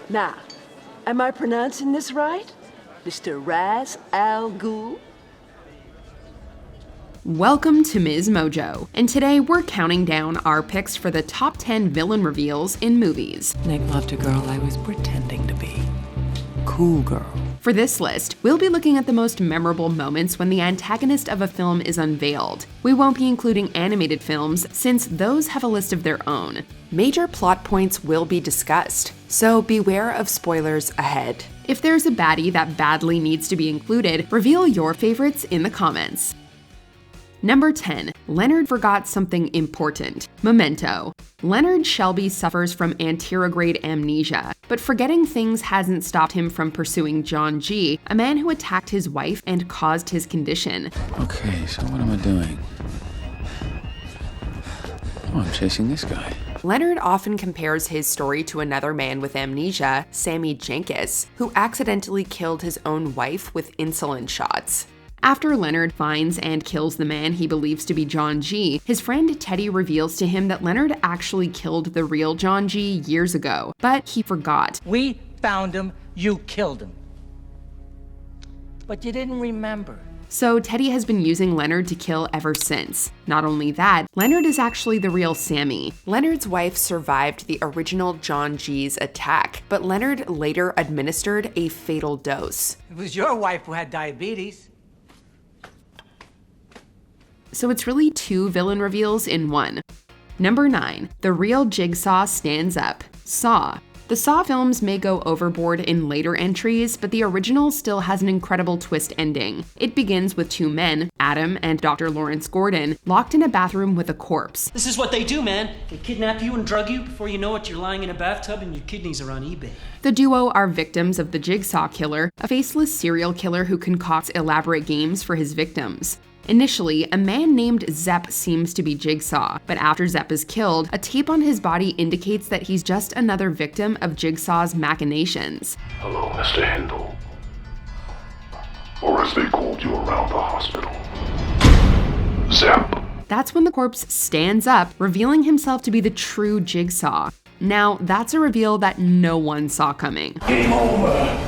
Now, am I pronouncing this right? Mr. Ras Al Ghul? Welcome to MsMojo, and today we're counting down our picks for the top 10 villain reveals in movies. Nick loved a girl I was pretending to be. Cool girl. For this list, we'll be looking at the most memorable moments when the antagonist of a film is unveiled. We won't be including animated films, since those have a list of their own. Major plot points will be discussed, so beware of spoilers ahead. If there's a baddie that badly needs to be included, reveal your favorites in the comments. Number 10. Leonard forgot something important. Memento. Leonard Shelby suffers from anterograde amnesia, but forgetting things hasn't stopped him from pursuing John G., a man who attacked his wife and caused his condition. Okay, so what am I doing? Oh, I'm chasing this guy. Leonard often compares his story to another man with amnesia, Sammy Jenkins, who accidentally killed his own wife with insulin shots. After Leonard finds and kills the man he believes to be John G., his friend Teddy reveals to him that Leonard actually killed the real John G. years ago, but he forgot. We found him, you killed him. But you didn't remember. So Teddy has been using Leonard to kill ever since. Not only that, Leonard is actually the real Sammy. Leonard's wife survived the original John G.'s attack, but Leonard later administered a fatal dose. It was your wife who had diabetes. So it's really two villain reveals in one. Number 9. The real Jigsaw stands up. Saw. The Saw films may go overboard in later entries, but the original still has an incredible twist ending. It begins with two men, Adam and Dr. Lawrence Gordon, locked in a bathroom with a corpse. This is what they do, man. They kidnap you and drug you. Before you know it, you're lying in a bathtub and your kidneys are on eBay. The duo are victims of the Jigsaw Killer, a faceless serial killer who concocts elaborate games for his victims. Initially, a man named Zepp seems to be Jigsaw, but after Zepp is killed, a tape on his body indicates that he's just another victim of Jigsaw's machinations. Hello, Mr. Hindle. Or as they called you around the hospital, Zepp. That's when the corpse stands up, revealing himself to be the true Jigsaw. Now, that's a reveal that no one saw coming. Game over.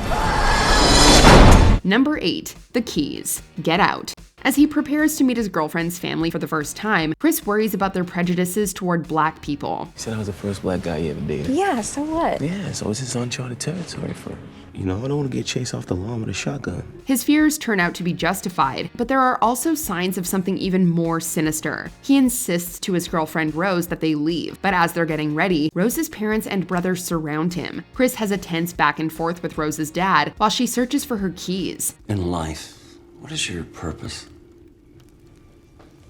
Number 8. The Keys. Get Out. As he prepares to meet his girlfriend's family for the first time, Chris worries about their prejudices toward black people. He said I was the first black guy he ever dated. Yeah, so what? Yeah, so it's his uncharted territory for, I don't want to get chased off the lawn with a shotgun. His fears turn out to be justified, but there are also signs of something even more sinister. He insists to his girlfriend Rose that they leave, but as they're getting ready, Rose's parents and brothers surround him. Chris has a tense back and forth with Rose's dad while she searches for her keys. In life, what is your purpose?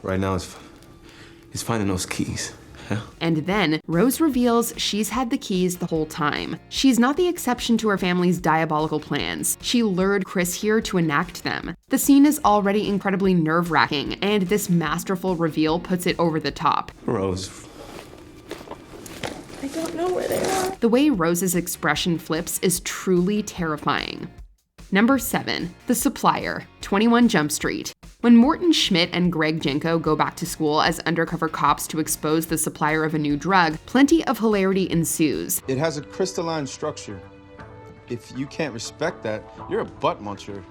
Right now, it's finding those keys. Yeah. And then, Rose reveals she's had the keys the whole time. She's not the exception to her family's diabolical plans. She lured Chris here to enact them. The scene is already incredibly nerve-wracking, and this masterful reveal puts it over the top. Rose. I don't know where they are. The way Rose's expression flips is truly terrifying. Number 7. The Supplier. 21 Jump Street. When Morton Schmidt and Greg Jenko go back to school as undercover cops to expose the supplier of a new drug, plenty of hilarity ensues. It has a crystalline structure. If you can't respect that, you're a butt muncher.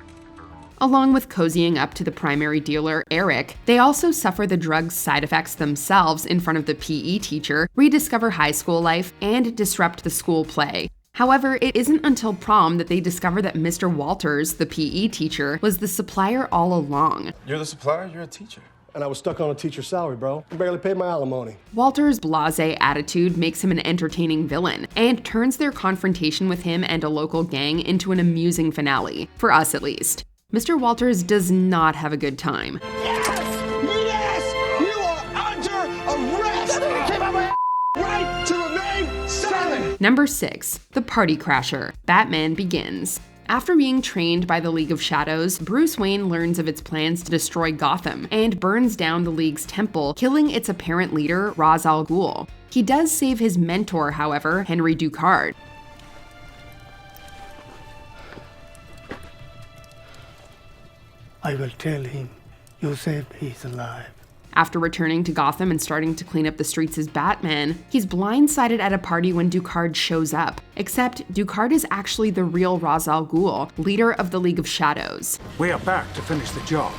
Along with cozying up to the primary dealer, Eric, they also suffer the drug's side effects themselves in front of the PE teacher, rediscover high school life, and disrupt the school play. However, it isn't until prom that they discover that Mr. Walters, the PE teacher, was the supplier all along. You're the supplier, you're a teacher. And I was stuck on a teacher's salary, bro. I barely paid my alimony. Walters' blasé attitude makes him an entertaining villain, and turns their confrontation with him and a local gang into an amusing finale, for us at least. Mr. Walters does not have a good time. Yes! You are under arrest! Right to remain silent! Number 6. The Party Crasher. Batman Begins. After being trained by the League of Shadows, Bruce Wayne learns of its plans to destroy Gotham and burns down the League's temple, killing its apparent leader, Ra's al Ghul. He does save his mentor, however, Henry Ducard. I will tell him you said he's alive. After returning to Gotham and starting to clean up the streets as Batman, he's blindsided at a party when Ducard shows up. Except Ducard is actually the real Ra's al Ghul, leader of the League of Shadows. We are back to finish the job.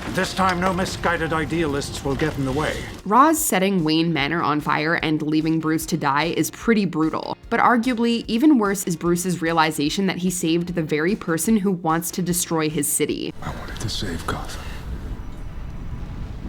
And this time, no misguided idealists will get in the way. Ra's setting Wayne Manor on fire and leaving Bruce to die is pretty brutal, but arguably even worse is Bruce's realization that he saved the very person who wants to destroy his city. I wanted to save Gotham.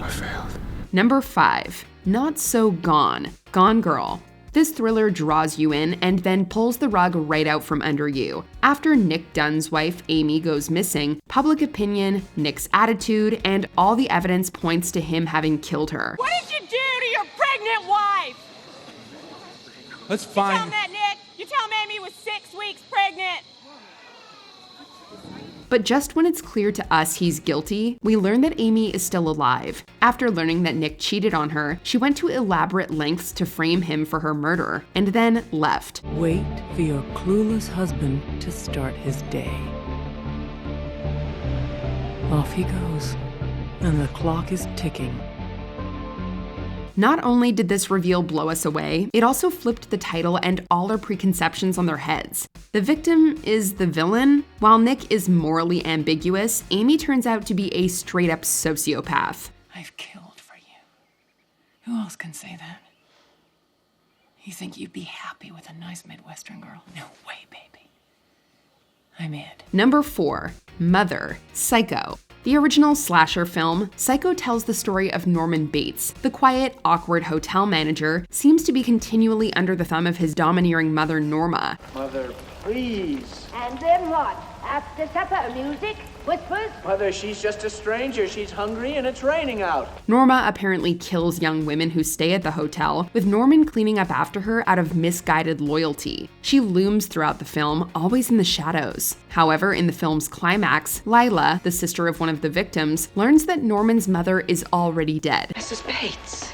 I failed. Number 5. Not So Gone. Gone Girl. This thriller draws you in and then pulls the rug right out from under you. After Nick Dunn's wife Amy goes missing, public opinion, Nick's attitude, and all the evidence points to him having killed her. What did you do to your pregnant wife? That's fine. You tell him that, Nick. You tell him Amy was 6 weeks pregnant. But just when it's clear to us he's guilty, we learn that Amy is still alive. After learning that Nick cheated on her, she went to elaborate lengths to frame him for her murder, and then left. Wait for your clueless husband to start his day. Off he goes, and the clock is ticking. Not only did this reveal blow us away, it also flipped the title and all our preconceptions on their heads. The victim is the villain. While Nick is morally ambiguous, Amy turns out to be a straight-up sociopath. I've killed for you. Who else can say that? You think you'd be happy with a nice Midwestern girl? No way, baby. I'm it. Number 4. Mother. Psycho. The original slasher film, Psycho tells the story of Norman Bates. The quiet, awkward hotel manager seems to be continually under the thumb of his domineering mother, Norma. Mother, please. And then what? After supper, music? Whispers? Mother, she's just a stranger. She's hungry and it's raining out. Norma apparently kills young women who stay at the hotel, with Norman cleaning up after her out of misguided loyalty. She looms throughout the film, always in the shadows. However, in the film's climax, Lila, the sister of one of the victims, learns that Norman's mother is already dead. Mrs. Bates.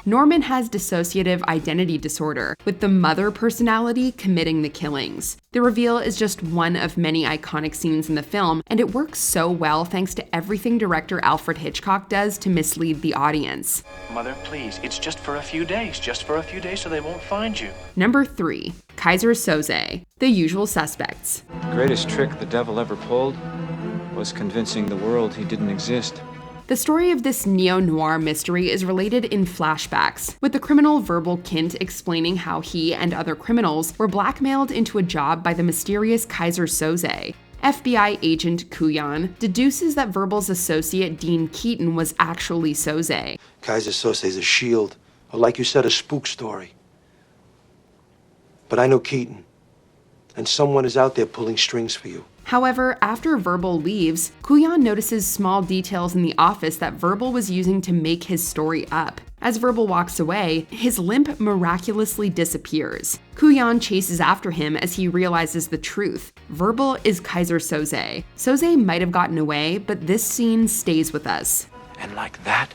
Norman has dissociative identity disorder, with the mother personality committing the killings. The reveal is just one of many iconic scenes in the film, and it works so well thanks to everything director Alfred Hitchcock does to mislead the audience. Mother, please, it's just for a few days. Just for a few days so they won't find you. Number 3. Kaiser Soze. The Usual Suspects. The greatest trick the devil ever pulled was convincing the world he didn't exist. The story of this neo-noir mystery is related in flashbacks, with the criminal Verbal Kint explaining how he and other criminals were blackmailed into a job by the mysterious Kaiser Soze. FBI agent Kuyan deduces that Verbal's associate Dean Keaton was actually Soze. Kaiser Soze's a shield, or like you said, a spook story. But I know Keaton, and someone is out there pulling strings for you. However, after Verbal leaves, Kuyan notices small details in the office that Verbal was using to make his story up. As Verbal walks away, his limp miraculously disappears. Kuyan chases after him as he realizes the truth. Verbal is Kaiser Soze. Soze might have gotten away, but this scene stays with us. And like that,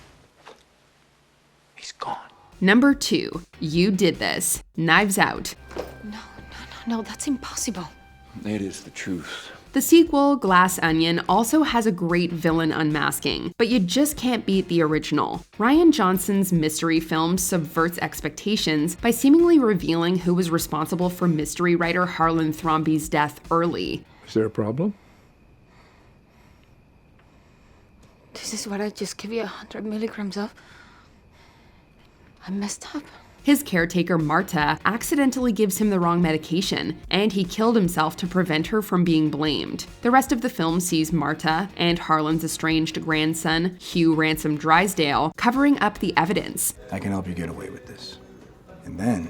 he's gone. Number 2. You Did This. Knives Out. No, that's impossible. It is the truth. The sequel, Glass Onion, also has a great villain unmasking, but you just can't beat the original. Rian Johnson's mystery film subverts expectations by seemingly revealing who was responsible for mystery writer Harlan Thrombey's death early. Is there a problem? This is what I just give you 100 milligrams of. I messed up. His caretaker, Marta, accidentally gives him the wrong medication, and he killed himself to prevent her from being blamed. The rest of the film sees Marta and Harlan's estranged grandson, Hugh Ransom Drysdale, covering up the evidence. I can help you get away with this. And then,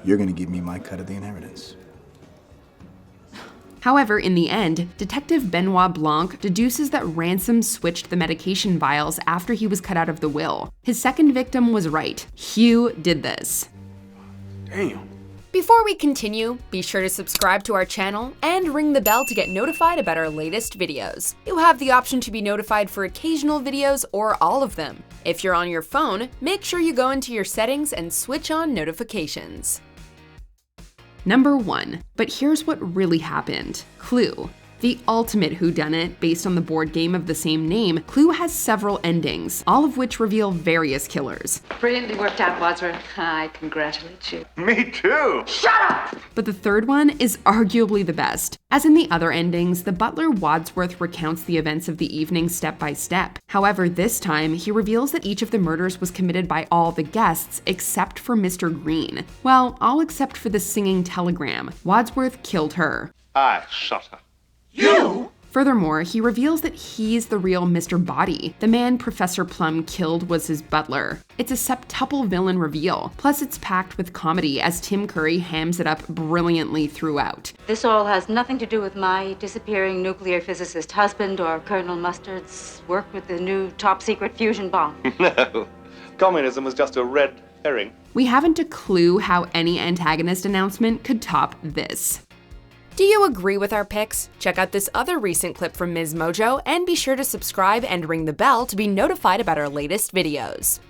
you're gonna give me my cut of the inheritance. However, in the end, Detective Benoit Blanc deduces that Ransom switched the medication vials after he was cut out of the will. His second victim was right. Hugh did this. Damn. Before we continue, be sure to subscribe to our channel and ring the bell to get notified about our latest videos. You have the option to be notified for occasional videos or all of them. If you're on your phone, make sure you go into your settings and switch on notifications. Number 1. But here's what really happened. Clue. The ultimate whodunit, based on the board game of the same name, Clue has several endings, all of which reveal various killers. Brilliantly worked out, Wadsworth. I congratulate you. Me too! Shut up! But the third one is arguably the best. As in the other endings, the butler Wadsworth recounts the events of the evening step by step. However, this time, he reveals that each of the murders was committed by all the guests except for Mr. Green. Well, all except for the singing telegram. Wadsworth killed her. I shot her. You? Furthermore, he reveals that he's the real Mr. Baddie. The man Professor Plum killed was his butler. It's a septuple villain reveal, plus it's packed with comedy as Tim Curry hams it up brilliantly throughout. This all has nothing to do with my disappearing nuclear physicist husband or Colonel Mustard's work with the new top-secret fusion bomb. No. Communism was just a red herring. We haven't a clue how any antagonist announcement could top this. Do you agree with our picks? Check out this other recent clip from MsMojo and be sure to subscribe and ring the bell to be notified about our latest videos.